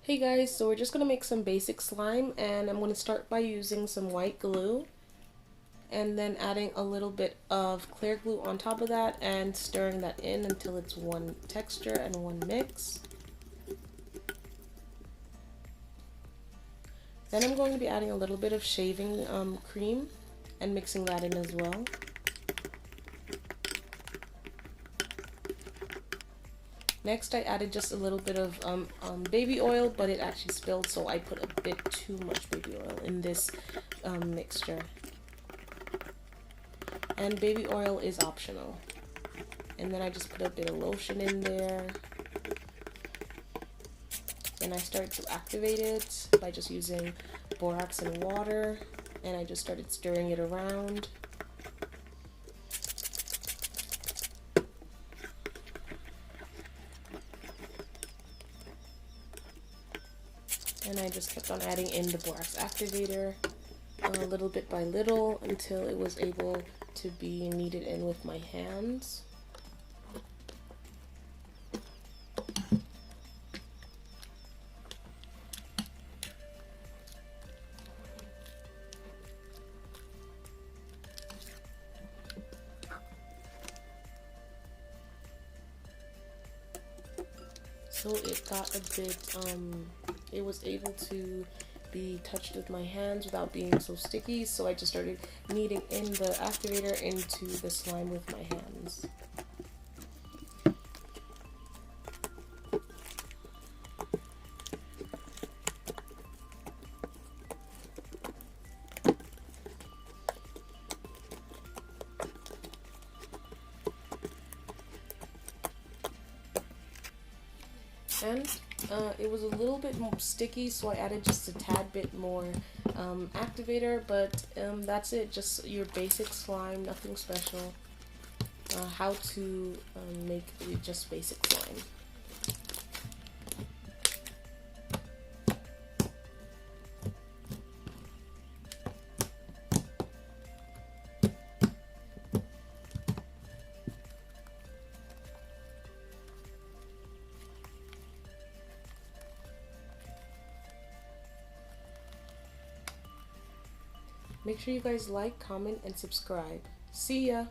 Hey guys, so we're just going to make some basic slime, and I'm going to start by using some white glue and then adding a little bit of clear glue on top of that and stirring that in until it's one texture and one mix. Then I'm going to be adding a little bit of shaving cream and mixing that in as well. Next, I added just a little bit of baby oil, but it actually spilled, so I put a bit too much baby oil in this mixture. And baby oil is optional. And then I just put a bit of lotion in there. And I started to activate it by just using borax and water. And I just started stirring it around. And I just kept on adding in the borax activator little bit by little until it was able to be kneaded in with my hands. So it got a bit, it was able to be touched with my hands without being so sticky, so I just started kneading in the activator into the slime with my hands. And it was a little bit more sticky, so I added just a tad bit more activator, but that's it, just your basic slime, nothing special. How to make just basic slime. Make sure you guys like, comment, and subscribe. See ya!